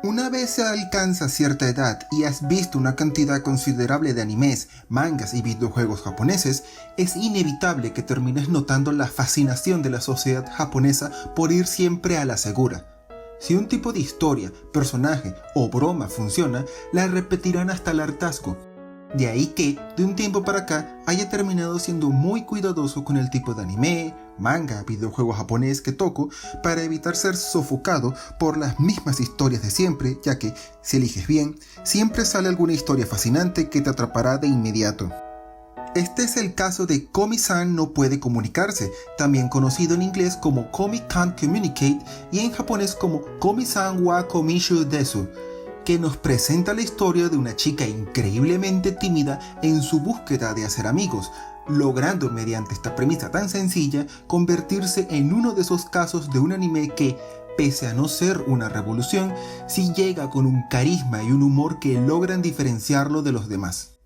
Una vez se alcanza cierta edad y has visto una cantidad considerable de animes, mangas y videojuegos japoneses, es inevitable que termines notando la fascinación de la sociedad japonesa por ir siempre a la segura. Si un tipo de historia, personaje o broma funciona, la repetirán hasta el hartazgo. De ahí que, de un tiempo para acá, haya terminado siendo muy cuidadoso con el tipo de anime, manga, videojuego japonés que toco para evitar ser sofocado por las mismas historias de siempre, ya que, si eliges bien, siempre sale alguna historia fascinante que te atrapará de inmediato. Este es el caso de Komi-san no puede comunicarse, también conocido en inglés como Komi can't communicate y en japonés como Komi-san wa komishu desu, que nos presenta la historia de una chica increíblemente tímida en su búsqueda de hacer amigos, logrando mediante esta premisa tan sencilla convertirse en uno de esos casos de un anime que, pese a no ser una revolución, sí llega con un carisma y un humor que logran diferenciarlo de los demás.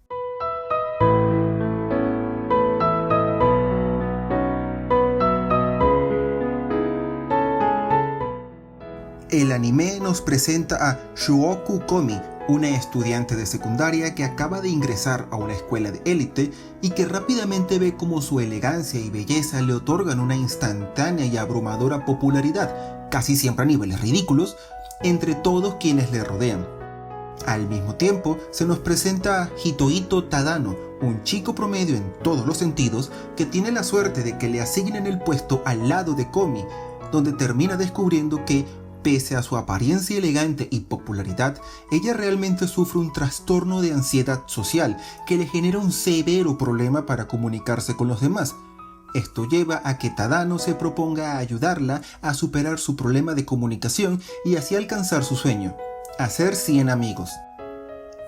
El anime nos presenta a Shuoku Komi, una estudiante de secundaria que acaba de ingresar a una escuela de élite y que rápidamente ve cómo su elegancia y belleza le otorgan una instantánea y abrumadora popularidad, casi siempre a niveles ridículos, entre todos quienes le rodean. Al mismo tiempo, se nos presenta a Hitohito Tadano, un chico promedio en todos los sentidos que tiene la suerte de que le asignen el puesto al lado de Komi, donde termina descubriendo que, pese a su apariencia elegante y popularidad, ella realmente sufre un trastorno de ansiedad social que le genera un severo problema para comunicarse con los demás. Esto lleva a que Tadano se proponga ayudarla a superar su problema de comunicación y así alcanzar su sueño, hacer 100 amigos.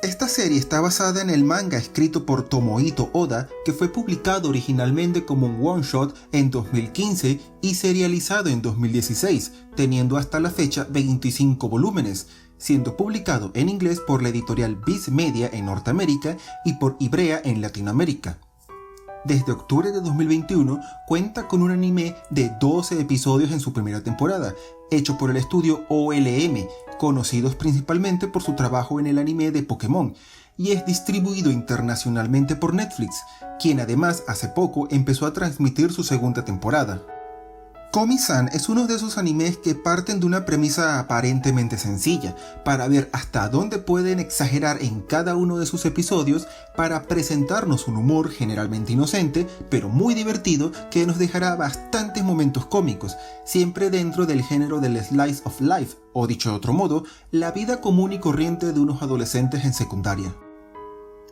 Esta serie está basada en el manga escrito por Tomohito Oda, que fue publicado originalmente como un one-shot en 2015 y serializado en 2016, teniendo hasta la fecha 25 volúmenes, siendo publicado en inglés por la editorial Viz Media en Norteamérica y por Ibrea en Latinoamérica. Desde octubre de 2021 cuenta con un anime de 12 episodios en su primera temporada, hecho por el estudio OLM, conocidos principalmente por su trabajo en el anime de Pokémon, y es distribuido internacionalmente por Netflix, quien además hace poco empezó a transmitir su segunda temporada. Komi-san es uno de esos animes que parten de una premisa aparentemente sencilla, para ver hasta dónde pueden exagerar en cada uno de sus episodios para presentarnos un humor generalmente inocente, pero muy divertido que nos dejará bastantes momentos cómicos, siempre dentro del género del slice of life, o dicho de otro modo, la vida común y corriente de unos adolescentes en secundaria.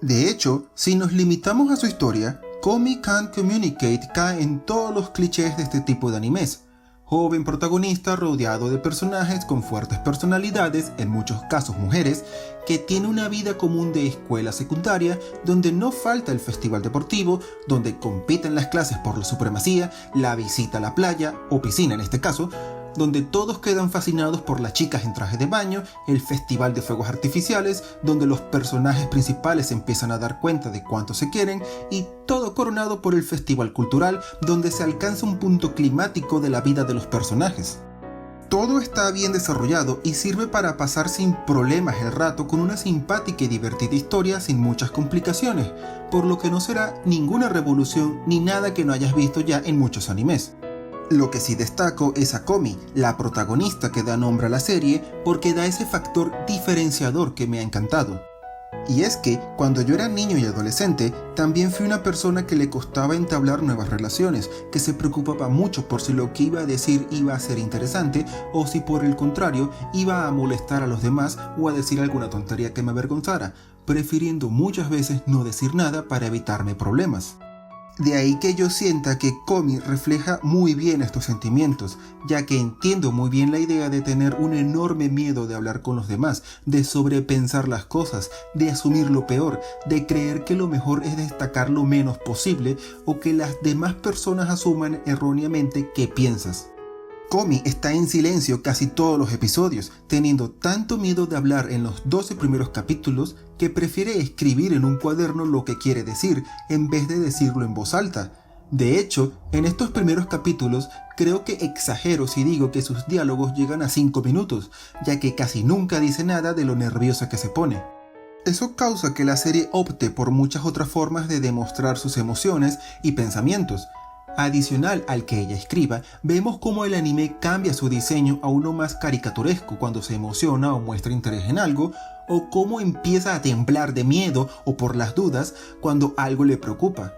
De hecho, si nos limitamos a su historia, Komi Can't Communicate cae en todos los clichés de este tipo de animes. Joven protagonista rodeado de personajes con fuertes personalidades, en muchos casos mujeres, que tiene una vida común de escuela secundaria, donde no falta el festival deportivo, donde compiten las clases por la supremacía, la visita a la playa, o piscina en este caso, donde todos quedan fascinados por las chicas en traje de baño, el festival de fuegos artificiales, donde los personajes principales empiezan a dar cuenta de cuánto se quieren, y todo coronado por el festival cultural, donde se alcanza un punto climático de la vida de los personajes. Todo está bien desarrollado y sirve para pasar sin problemas el rato con una simpática y divertida historia sin muchas complicaciones, por lo que no será ninguna revolución ni nada que no hayas visto ya en muchos animes. Lo que sí destaco es a Komi, la protagonista que da nombre a la serie, porque da ese factor diferenciador que me ha encantado. Y es que, cuando yo era niño y adolescente, también fui una persona que le costaba entablar nuevas relaciones, que se preocupaba mucho por si lo que iba a decir iba a ser interesante, o si por el contrario iba a molestar a los demás o a decir alguna tontería que me avergonzara, prefiriendo muchas veces no decir nada para evitarme problemas. De ahí que yo sienta que Komi refleja muy bien estos sentimientos, ya que entiendo muy bien la idea de tener un enorme miedo de hablar con los demás, de sobrepensar las cosas, de asumir lo peor, de creer que lo mejor es destacar lo menos posible o que las demás personas asuman erróneamente qué piensas. Komi está en silencio casi todos los episodios, teniendo tanto miedo de hablar en los 12 primeros capítulos que prefiere escribir en un cuaderno lo que quiere decir en vez de decirlo en voz alta. De hecho, en estos primeros capítulos creo que exagero si digo que sus diálogos llegan a 5 minutos, ya que casi nunca dice nada de lo nerviosa que se pone. Eso causa que la serie opte por muchas otras formas de demostrar sus emociones y pensamientos. Adicional al que ella escriba, vemos cómo el anime cambia su diseño a uno más caricaturesco cuando se emociona o muestra interés en algo, o cómo empieza a temblar de miedo o por las dudas cuando algo le preocupa.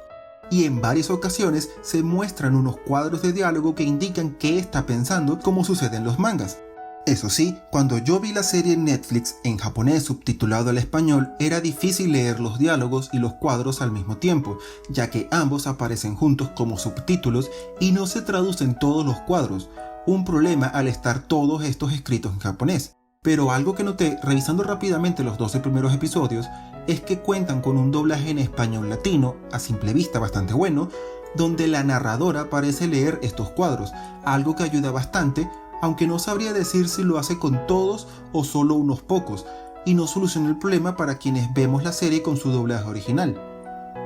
Y en varias ocasiones se muestran unos cuadros de diálogo que indican qué está pensando, como sucede en los mangas. Eso sí, cuando yo vi la serie en Netflix en japonés subtitulado al español, era difícil leer los diálogos y los cuadros al mismo tiempo, ya que ambos aparecen juntos como subtítulos y no se traducen todos los cuadros, un problema al estar todos estos escritos en japonés. Pero algo que noté revisando rápidamente los 12 primeros episodios es que cuentan con un doblaje en español latino, a simple vista bastante bueno, donde la narradora parece leer estos cuadros, algo que ayuda bastante, aunque no sabría decir si lo hace con todos o solo unos pocos, y no soluciona el problema para quienes vemos la serie con su doblaje original.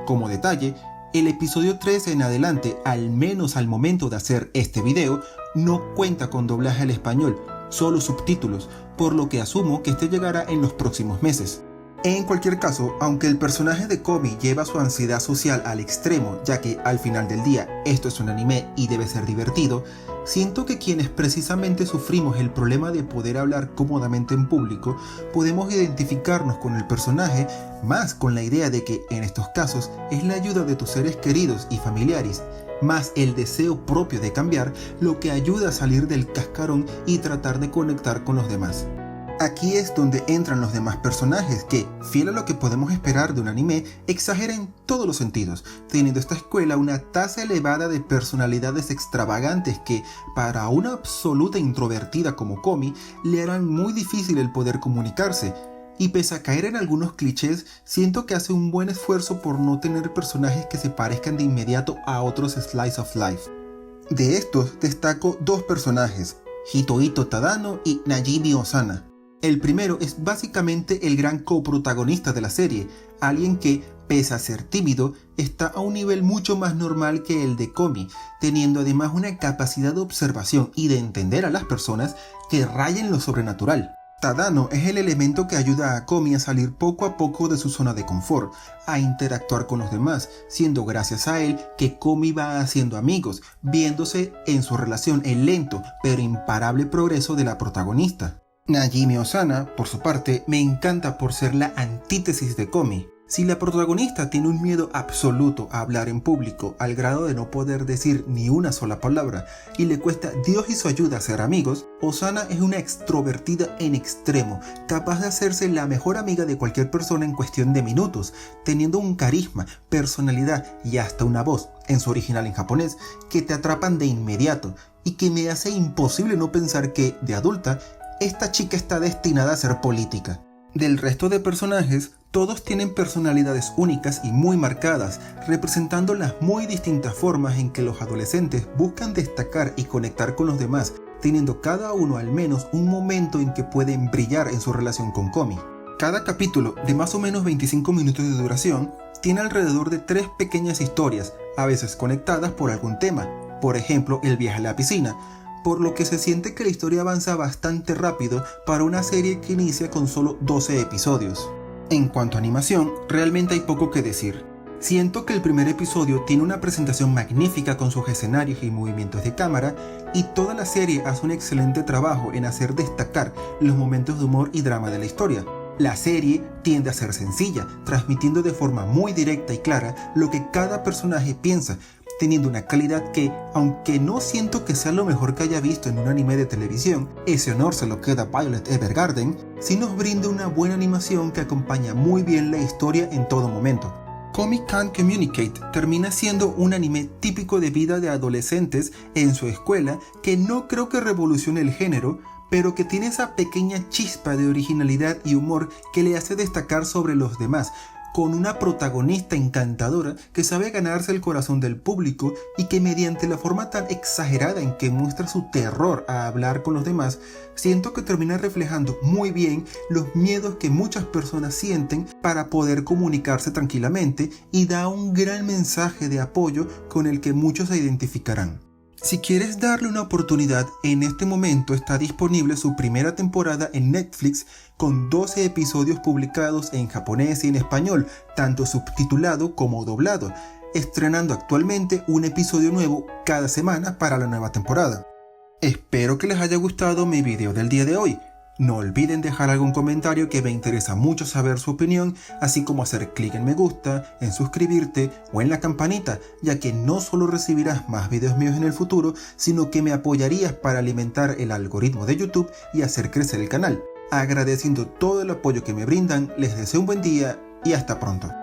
Como detalle, el episodio 13 en adelante, al menos al momento de hacer este video, no cuenta con doblaje al español, solo subtítulos, por lo que asumo que este llegará en los próximos meses. En cualquier caso, aunque el personaje de Komi lleva su ansiedad social al extremo, ya que al final del día esto es un anime y debe ser divertido, siento que quienes precisamente sufrimos el problema de poder hablar cómodamente en público, podemos identificarnos con el personaje, más con la idea de que en estos casos es la ayuda de tus seres queridos y familiares, más el deseo propio de cambiar, lo que ayuda a salir del cascarón y tratar de conectar con los demás. Aquí es donde entran los demás personajes que, fiel a lo que podemos esperar de un anime, exageran en todos los sentidos, teniendo esta escuela una tasa elevada de personalidades extravagantes que, para una absoluta introvertida como Komi, le harán muy difícil el poder comunicarse. Y pese a caer en algunos clichés, siento que hace un buen esfuerzo por no tener personajes que se parezcan de inmediato a otros slice of life. De estos destaco dos personajes, Hitohito Tadano y Najimi Osana. El primero es básicamente el gran coprotagonista de la serie, alguien que, pese a ser tímido, está a un nivel mucho más normal que el de Komi, teniendo además una capacidad de observación y de entender a las personas que raya en lo sobrenatural. Tadano es el elemento que ayuda a Komi a salir poco a poco de su zona de confort, a interactuar con los demás, siendo gracias a él que Komi va haciendo amigos, viéndose en su relación el lento pero imparable progreso de la protagonista. Najimi Osana, por su parte, me encanta por ser la antítesis de Komi. Si la protagonista tiene un miedo absoluto a hablar en público al grado de no poder decir ni una sola palabra y le cuesta Dios y su ayuda a ser amigos, Osana es una extrovertida en extremo, capaz de hacerse la mejor amiga de cualquier persona en cuestión de minutos, teniendo un carisma, personalidad y hasta una voz, en su original en japonés, que te atrapan de inmediato y que me hace imposible no pensar que, de adulta, esta chica está destinada a ser política. Del resto de personajes, todos tienen personalidades únicas y muy marcadas, representando las muy distintas formas en que los adolescentes buscan destacar y conectar con los demás, teniendo cada uno al menos un momento en que pueden brillar en su relación con Komi. Cada capítulo, de más o menos 25 minutos de duración, tiene alrededor de 3 pequeñas historias, a veces conectadas por algún tema, por ejemplo el viaje a la piscina, por lo que se siente que la historia avanza bastante rápido para una serie que inicia con solo 12 episodios. En cuanto a animación, realmente hay poco que decir. Siento que el primer episodio tiene una presentación magnífica con sus escenarios y movimientos de cámara, y toda la serie hace un excelente trabajo en hacer destacar los momentos de humor y drama de la historia. La serie tiende a ser sencilla, transmitiendo de forma muy directa y clara lo que cada personaje piensa, teniendo una calidad que, aunque no siento que sea lo mejor que haya visto en un anime de televisión, ese honor se lo queda Violet Evergarden, sí nos brinda una buena animación que acompaña muy bien la historia en todo momento. Komi Can't Communicate termina siendo un anime típico de vida de adolescentes en su escuela que no creo que revolucione el género, pero que tiene esa pequeña chispa de originalidad y humor que le hace destacar sobre los demás, con una protagonista encantadora que sabe ganarse el corazón del público y que mediante la forma tan exagerada en que muestra su terror a hablar con los demás, siento que termina reflejando muy bien los miedos que muchas personas sienten para poder comunicarse tranquilamente y da un gran mensaje de apoyo con el que muchos se identificarán. Si quieres darle una oportunidad, en este momento está disponible su primera temporada en Netflix con 12 episodios publicados en japonés y en español, tanto subtitulado como doblado, estrenando actualmente un episodio nuevo cada semana para la nueva temporada. Espero que les haya gustado mi video del día de hoy. No olviden dejar algún comentario, que me interesa mucho saber su opinión, así como hacer clic en me gusta, en suscribirte o en la campanita, ya que no solo recibirás más videos míos en el futuro, sino que me apoyarías para alimentar el algoritmo de YouTube y hacer crecer el canal. Agradeciendo todo el apoyo que me brindan, les deseo un buen día y hasta pronto.